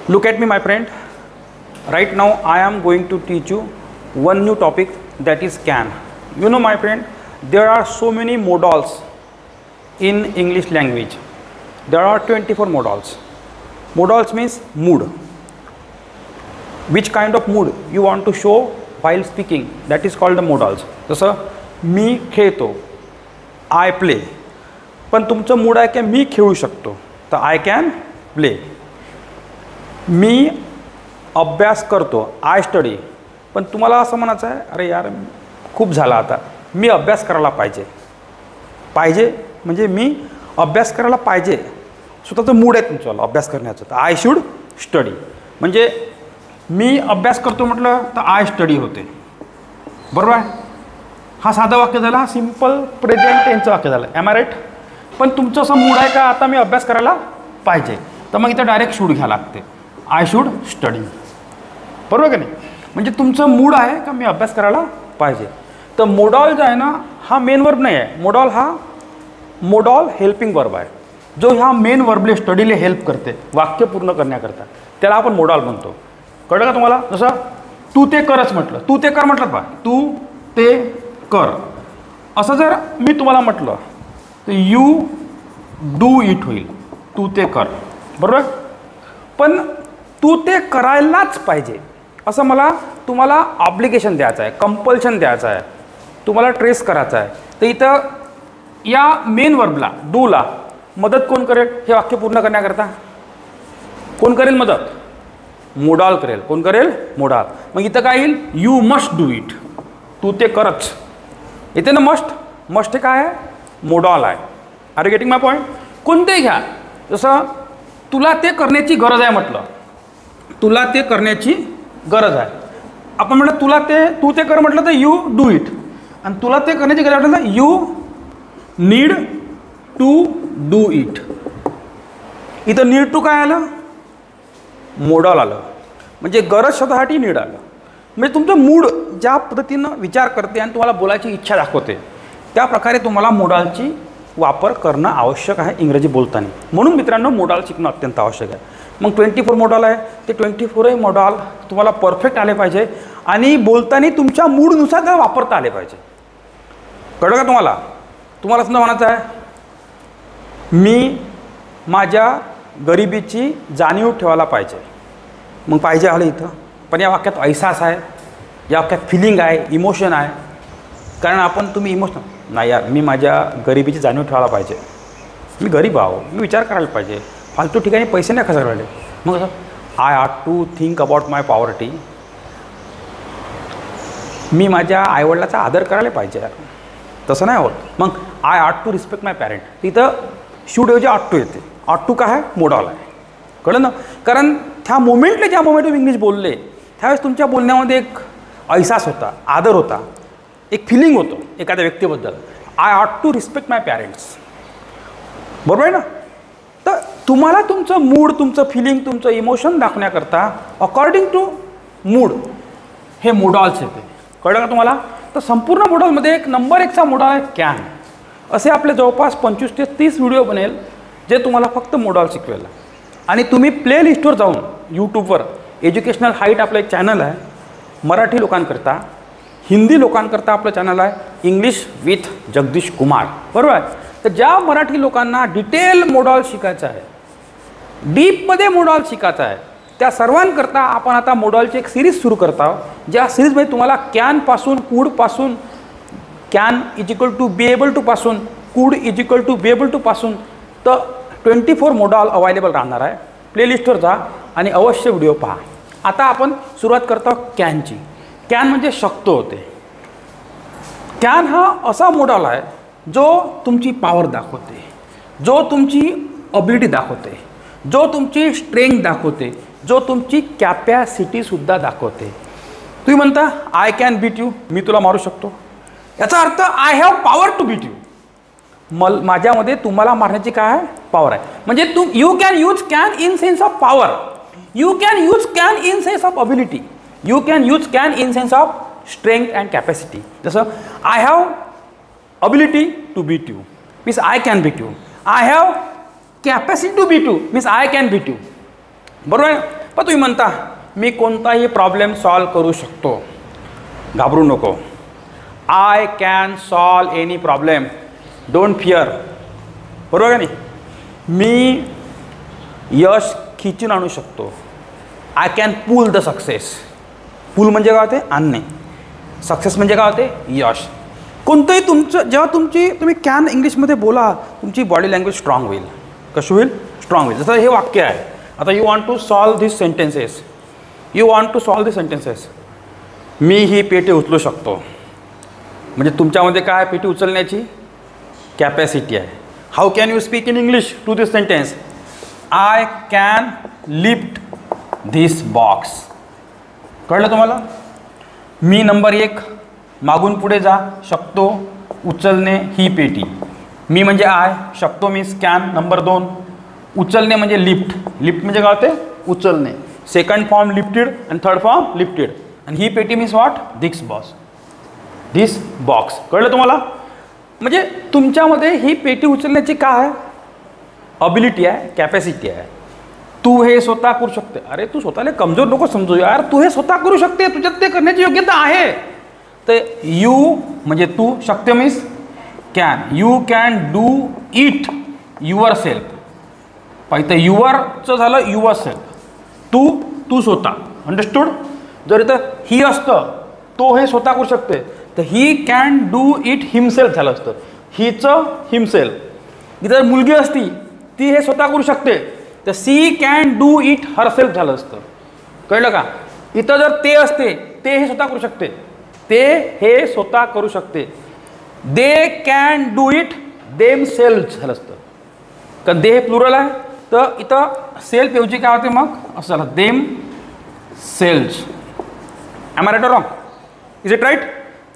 Look at me, my friend. Right now I am going to teach you one new topic, that is can. You know, my friend, there are so many modals in English language. There are 24 modals. Modals means mood. Which kind of mood you want to show while speaking, that is called the modals. जसं मी खेळतो, I play. पण तुमचं mood आहे की मी खेळू शकतो, तर I can play. मी अभ्यास करतो, I study. पण तुम्हाला असं म्हणायचं आहे, अरे यार खूप झाला आता, मी अभ्यास करायला पाहिजे. पाहिजे म्हणजे मी अभ्यास करायला पाहिजे, स्वतःचं मूड आहे तुमचं अभ्यास करण्याचं, तर आय शुड स्टडी. म्हणजे मी अभ्यास करतो म्हटलं तर आय स्टडी होते, बरोबर आहे. हा साधं वाक्य झालं, हा सिम्पल प्रेझेंट टेन्सचं वाक्य झालं. Am I right. पण तुमचं असं मूड आहे का आता मी अभ्यास करायला पाहिजे, तर मग इथं डायरेक्ट शूड घ्यायला लागते, आय शुड स्टडी, बरोबर का नाही. म्हणजे तुमचं मूड आहे का मी अभ्यास करायला पाहिजे. तर मोडॉल जो आहे ना, हा मेन वर्ब नाही आहे. मोडॉल हा मोडॉल हेल्पिंग वर्ब आहे, जो ह्या मेन वर्बले स्टडीले हेल्प करते वाक्य पूर्ण करण्याकरता, त्याला आपण मोडॉल म्हणतो. कळलं का तुम्हाला. जसं तू ते करच म्हटलं, तू ते कर म्हटलं बा, तू ते कर. असं जर मी तुम्हाला म्हटलं तर यू डू इट होईल, तू ते कर, बरोबर. पण तू ते करायलाच पाहिजे असं मला तुम्हाला ऑब्लिगेशन द्यायचं आहे, कंपल्शन द्यायचं आहे, तुम्हाला ट्रेस करायचं आहे. तर इथं या मेन वर्बला डूला मदत कोण करेल हे वाक्य पूर्ण करण्याकरता? कोण करेल मदत? मोडॉल करेल. कोण करेल? मोडॉल. मग इथं काय येईल? यू मस्ट डू इट, तू ते करच. इथे ना मस्ट, मस्ट हे काय आहे? मोडॉल आहे. Are you getting my point. कोणतेही घ्या, जसं तुला ते करण्याची गरज आहे म्हटलं, तुला ते करण्याची गरज आहे. आपण म्हटलं तुला ते, तू ते कर म्हटलं तर यू डू इट, आणि तुला ते करण्याची गरज म्हटलं तर you need to do it. इथं नीड टू काय आलं? मोडॉल आलं. म्हणजे गरज शब्दासाठी नीड आलं. म्हणजे तुमचं मूड ज्या पद्धतीनं विचार करते आणि तुम्हाला बोलायची इच्छा दाखवते, त्या प्रकारे तुम्हाला मोडॉलची वापर करणं आवश्यक आहे इंग्रजी बोलताना. म्हणून मित्रांनो मोडॉल शिकणं अत्यंत आवश्यक आहे. मग 24 मोडॉल आहे, ते 24 मोडॉल तुम्हाला परफेक्ट आले पाहिजे आणि बोलताना तुमच्या मूडनुसार त्याला वापरता आले पाहिजे. कळलं का तुम्हाला. तुम्हाला समजा म्हणायचं आहे, मी माझ्या गरिबीची जाणीव ठेवायला पाहिजे. मग पाहिजे आलं इथं, पण या वाक्यात अहसास आहे, या वाक्यात फिलिंग आहे, इमोशन आहे. कारण आपण तुम्ही इमोशनल नाही यार, मी माझ्या गरिबीची जाणीव ठेवायला पाहिजे, मी गरीब आहो, मी विचार करायला पाहिजे, फालतू ठिकाणी पैसे नाही खर्च करायला. मग असं I have to think about my poverty, मी माझ्या आईवडिलाचा आदर करायला पाहिजे यार, तसं नाही होत. मग I have to respect my parent, तिथं शूड ऐवजी ऑट टू येते. ऑट टू काय आहे? मोडॉल आहे. कळलं ना. कारण त्या मोमेंटला ज्या मोमेंट ऑफ इंग्लिश बोलले त्यावेळेस तुमच्या बोलण्यामध्ये एक अहसास होता, आदर होता, एक फिलिंग होतं एखाद्या व्यक्तीबद्दल. आय ऑट टू रिस्पेक्ट माय पॅरेंट्स, बरोबर आहे ना. तर तुम्हाला तुमचं मूड, तुमचं फिलिंग, तुमचं इमोशन दाखवण्याकरता अकॉर्डिंग टू मूड हे मोडॉल्स येते. कळलं का तुम्हाला. तर संपूर्ण मोडॉलमध्ये एक नंबर 1चा मोडॉल आहे कॅन. असे आपले जवळपास 25 ते 30 व्हिडिओ बनेल जे तुम्हाला फक्त मोडॉल शिकवेल. आणि तुम्ही प्लेलिस्टवर जाऊन यूट्यूबवर एज्युकेशनल हाईट आपलं एक चॅनल आहे, मराठी लोकांकरता, हिंदी लोकांकरता आपलं चॅनल आहे इंग्लिश विथ जगदीश कुमार, बरोबर आहे. तर ज्या मराठी लोकांना डिटेल मोडॉल शिकायचं आहे, डीपमध्ये मोडॉल शिकायचं आहे, त्या सर्वांकरता आपण आता मोडॉलची एक सिरीज सुरू करत आहोत. ज्या सिरीजमध्ये तुम्हाला कॅनपासून, कूडपासून, can is equal to be able to पासून, could is equal to be able to पासून, तर 24 मोडॉल अवेलेबल राहणार आहे. प्लेलिस्टवर जा आणि अवश्य व्हिडिओ पहा. आता आपण सुरुवात करतो कॅनची. कॅन म्हणजे शक्य होते. कॅन हा असा मोडॉल आहे जो तुमची पॉवर दाखवते, जो तुमची अबिलिटी दाखवते, जो तुमची स्ट्रेंथ दाखवते, जो तुमची कॅपॅसिटीसुद्धा दाखवते. तुम्ही म्हणता आय कॅन बीट यू, मी तुला मारू शकतो. याचा अर्थ I have power to beat you, माझ्यामध्ये तुम्हाला मारण्याची काय आहे? पॉवर आहे. म्हणजे you can use can in sense of power, you can use can in sense of ability, you can use can in sense of strength and capacity. जसं I have ability to beat you means I can beat you, I have capacity to beat you means I can beat you, बरोबर आहे. पण तुम्ही म्हणता मी कोणताही problem solve करू शकतो, घाबरू नको. I can solve any problem, don't fear. बरोबर का नाही? मी यश खिचून आणू शकतो. I can pull the success. Pull म्हणजे काय होते? आणणे. सक्सेस म्हणजे काय होते? यश. कोणतंही तुमचं जेव्हा तुम्ही कॅन इंग्लिशमध्ये बोला, तुमची बॉडी लँग्वेज स्ट्रॉंग होईल. कशी होईल? स्ट्रॉंग होईल. जसं हे वाक्य आहे, आता you want to solve this sentences. You want to solve this sentences. मी ही पेटी उचलू शकतो. म्हणजे तुमच्यामध्ये काय पेटी उचलण्याची कॅपॅसिटी आहे. How can you speak in English to this sentence? I can lift this box. कळलं तुम्हाला? मी नंबर 1 मागून पुढे जा शकतो उचलणे ही पेटी. मी म्हणजे आय, शकतो मी कॅन. नंबर 2 उचलणे म्हणजे लिफ्ट. लिफ्ट म्हणजे काय होते? उचलणे. सेकंड फॉर्म लिफ्टेड आणि थर्ड फॉर्म लिफ्टेड. आणि ही पेटी means what? This box. This box. कळलं तुम्हाला? म्हणजे तुमच्यामध्ये ही पेटी उचलण्याची काय आहे? अबिलिटी आहे, कॅपॅसिटी आहे. तू हे स्वतः करू शकते. अरे तू स्वतःला कमजोर नको समजू यार, तू हे स्वतः करू शकते, तुझ्यात ते करण्याची योग्यता आहे. तर यू म्हणजे तू, शक्य means can. You can do it your self. पाहिजे युअरचं झालं युअर सेल्फ. तू स्वतः. अंडरस्टूड? जर इथं ही असतं, तो हे स्वतः करू शकते, तर he can do it himself झालं असतं. हिचं हिमसेल्फ. इथं मुलगी असती, ती हे स्वतः करू शकते, तर she can do it herself झालं असतं. कळलं का? इथं जर ते असते, ते हे स्वतः करू शकते, ते हे स्वतः करू शकते. They can do it them self झालं असतं. कारण दे हे प्लुरल आहे, तर इथं सेल्फ ऐवजी काय होते मग? असं झालं themselves. Am I right or wrong? Is it right?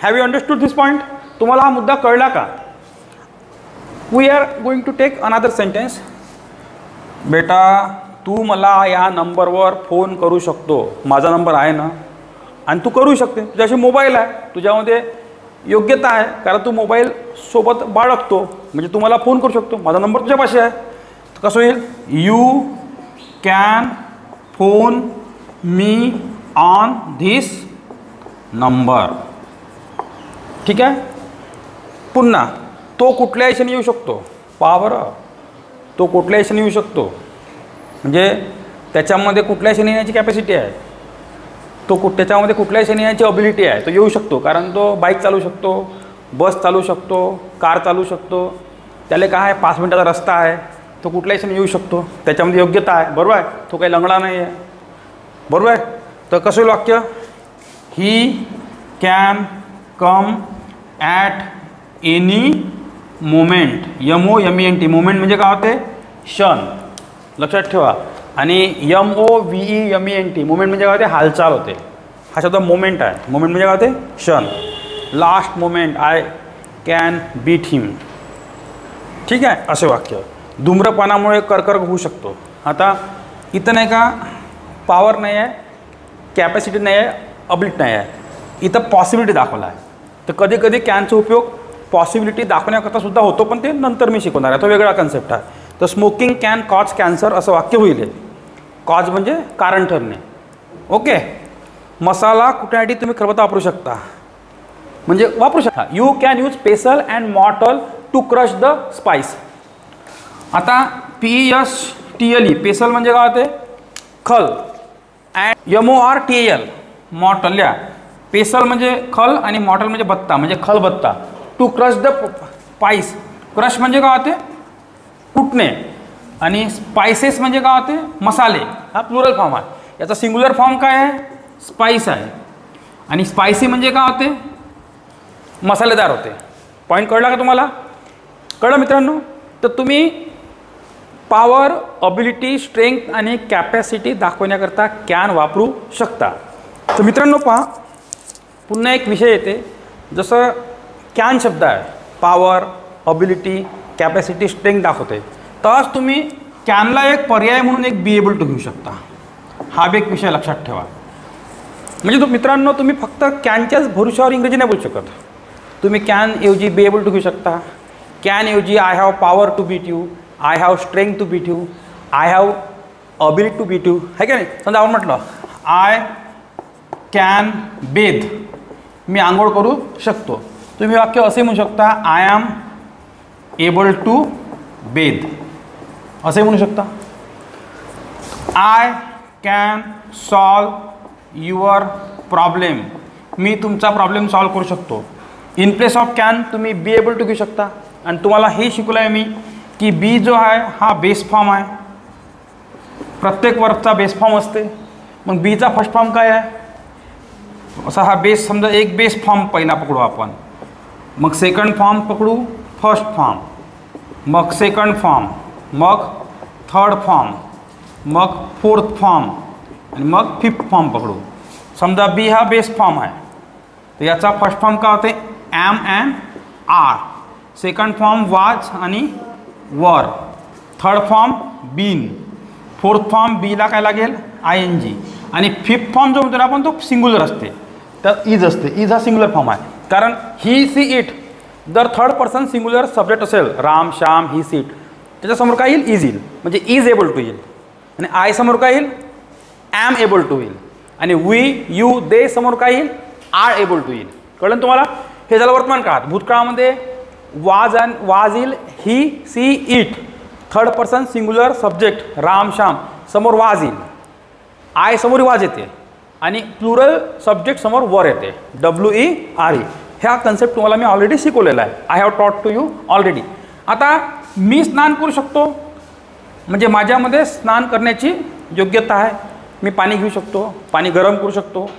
Have you understood this point? तुम्हाला हा मुद्दा कळला का? We are going to take another sentence. बेटा तू मला या नंबरवर फोन करू शकतो. माझा नंबर आहे ना, आणि तू करू शकते. तुझ्याशी मोबाईल आहे, तुझ्यामध्ये योग्यता आहे, कारण तू मोबाईल सोबत बाळगतो, म्हणजे तू मला फोन करू शकतो. माझा नंबर तुझ्यापाशी आहे. तर कसं होईल? You can phone me on this number. ठीक आहे. पुन्हा तो कुठल्या दिशेने येऊ शकतो? पावर. तो कुठल्या दिशेने येऊ शकतो म्हणजे त्याच्यामध्ये कुठल्या दिशेने येण्याची कॅपॅसिटी आहे. त्याच्यामध्ये कुठल्या दिशेने येण्याची अबिलिटी आहे. तो येऊ शकतो कारण तो बाईक चालू शकतो, बस चालू शकतो, कार चालू शकतो. त्याला काय आहे? 5 मिनिटाचा रस्ता आहे. तो कुठल्या दिशेने येऊ शकतो, त्याच्यामध्ये योग्यता आहे. बरोबर आहे? तो काही लंगडा नाही आहे. बरोबर आहे? तर कसं वाक्य? He can come at any moment. MOMENT. Moment म्हणजे काय होते? क्षण. लक्षात ठेवा. आणि MOVEMENT मोमेंट म्हणजे काय होते? हालचाल होते. हा शब्द मोमेंट आहे. मोमेंट म्हणजे काय होते? क्षण. Last moment I can beat him. ठीक आहे. असे वाक्य. धूम्रपानामुळे कर्करोग होऊ शकतो. आता इथं नाही का पॉवर नाही आहे, कॅपॅसिटी नाही आहे, अबिलिटी नाही आहे. इथं पॉसिबिलिटी दाखवला आहे. तर कधी कधी कॅनचा उपयोग पॉसिबिलिटी दाखवण्याकरता सुद्धा होतो, पण ते नंतर मी शिकवणार आहे. तो वेगळा कन्सेप्ट आहे. तर स्मोकिंग कॅन कॉज कॅन्सर असं वाक्य होईल. कॉज म्हणजे कारण ठरणे. ओके. मसाला कुठण्यासाठी तुम्ही खरबत्ता वापरू शकता, म्हणजे वापरू शकता. You can use पेसल and मॉर्टल to crush the spice. आता PESTLE पेसल म्हणजे काय होते? खल. And MORTAL मॉर्टल. या पेसल म्हणजे खल आणि मॉर्टल म्हणजे बत्ता, म्हणजे खलबत्ता. To crush the spice. Crush म्हणजे काय होते? कुटणे. आणि स्पायसेस म्हणजे काय होते? मसाले. हा प्लुरल फॉर्म आहे. याचा सिंग्युलर फॉर्म काय आहे? स्पाइस आहे. आणि स्पायसी म्हणजे काय होते? मसालेदार होते. पॉईंट कळला का तुम्हाला? कळलं मित्रांनो? तर तुम्ही पॉवर, अबिलिटी, स्ट्रेंथ आणि कॅपॅसिटी दाखवण्याकरता कॅन वापरू शकता. तर मित्रांनो पहा, पुन्हा एक विषय येते. जसं कॅन शब्द आहे, पॉवर, अबिलिटी, कॅपॅसिटी, स्ट्रेंथ दाखवते. तरच तुम्ही कॅनला एक पर्याय म्हणून एक बी एबल टू घेऊ शकता. हा बी एक विषय लक्षात ठेवा. म्हणजे मित्रांनो तुम्ही फक्त कॅनच्याच भरोशावर इंग्रजी नाही बोलू शकत. तुम्ही कॅन ऐवजी बी एबल टू घेऊ शकता. कॅन ऐवजी I have power to beat you, I have strength to beat you, I have ability to be to है का नाही. समजा आपण म्हटलं आय कॅन बेथ, मी आंघोळ करू शकतो. तुम्ही वाक्य असे म्हणू शकता I am able to bathe, असे म्हणू शकता. I can solve your problem, मी तुमचा प्रॉब्लेम सॉल्व करू शकतो. इन प्लेस ऑफ कॅन तुम्ही बी एबल टू घेऊ शकता. आणि तुम्हाला हे शिकवलं आहे मी की बी जो आहे हा बेस फॉर्म आहे, प्रत्येक वर्बचा बेस फॉर्म असते. मग बीचा फर्स्ट फॉर्म काय आहे, असा हा बेस, समजा एक बेस फॉर्म पहिला पकडू आपण, मग सेकंड फॉर्म पकडू, फर्स्ट फॉर्म, मग सेकंड फॉर्म, मग थर्ड फॉर्म, मग फोर्थ फॉर्म आणि मग फिफ्थ फॉर्म पकडू. समजा बी हा बेस फॉर्म आहे, तर याचा फर्स्ट फॉर्म काय होते am and are, second form was आणि were, third form been, fourth form बीला काय लागेल आय एन जी, आणि फिफ्थ फॉर्म जो म्हणतो ना आपण तो सिंग्युलर असते, तर इज असते. इज हा सिंग्युलर फॉर्म आहे, कारण ही सी इट जर थर्ड पर्सन सिंग्युलर सब्जेक्ट असेल, राम श्याम ही सीट, त्याच्यासमोर काय येईल इज येईल, म्हणजे इज एबल टू येईल. आणि आय समोर काय येईल ॲम एबल टू येईल. आणि वी यू दे समोर काय येईल आर एबल टू येईल. कळलं तुम्हाला. हे झालं वर्तमान काळात. भूतकाळामध्ये वाज येईल he she it, third person singular subject Ram Shyam समोर वाज येईल, आय समोर वाज येते आणि प्लुरल सब्जेक्ट समोर वर येते WERE. ह्या कन्सेप्ट तुम्हाला मी ऑलरेडी शिकवलेला आहे. आय हॅव टॉट टू यू ऑलरेडी. आता मी स्नान करू शकतो, म्हणजे माझ्यामध्ये स्नान करण्याची योग्यता आहे. मी पाणी घेऊ शकतो, पाणी गरम करू शकतो,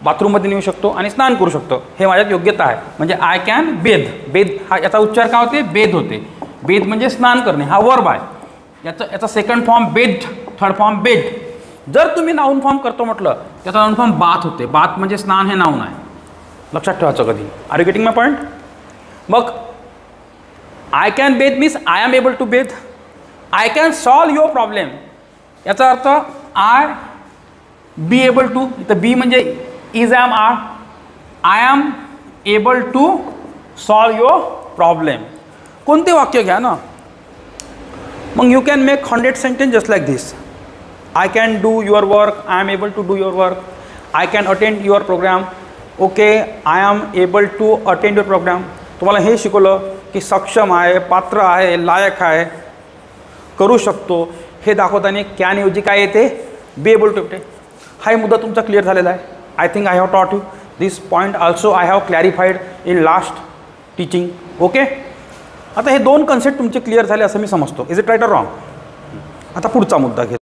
बाथरूममध्ये नेऊ शकतो आणि स्नान करू शकतो, हे माझ्यात योग्यता आहे. म्हणजे आय कॅन बेथ. बेथ हा याचा उच्चार काय होते बेथ होते. बेथ म्हणजे स्नान करणे, हा वर्ब आहे. याचा second form bathe, third form bathe. जर तुम्ही नाऊन फॉर्म करतो म्हटलं त्याचा नाऊन फॉर्म बाथ होते. बाथ म्हणजे स्नान हे नाऊन आहे, लक्षात ठेवायचं कधी. Are you getting my point. मग I can bathe means I am able to bathe. I can solve your problem, याचा अर्थ आय बी एबल टू, इथं बी म्हणजे is am are, I am able to solve your problem. कोणते वाक्य घ्या ना, मग you can make 100 sentence just like this. I can do your work, I am able to do your work, I can attend your program, okay I am able to attend your program. तुम्हाला हे शिकवलं की सक्षम आहे, पात्र आहे, लायक आहे, करू शकतो, हे दाखवताना कॅनऐवजी काय येते बी एबल टू येते. हा मुद्दा तुमचा क्लिअर झालेला आहे. I think I have taught you this point also. I have clarified in last teaching. Okay, आता हे दोन कन्सेप्ट तुमचे क्लिअर झाले असं मी समजतो. Is it right or wrong. आता पुढचा मुद्दा घे.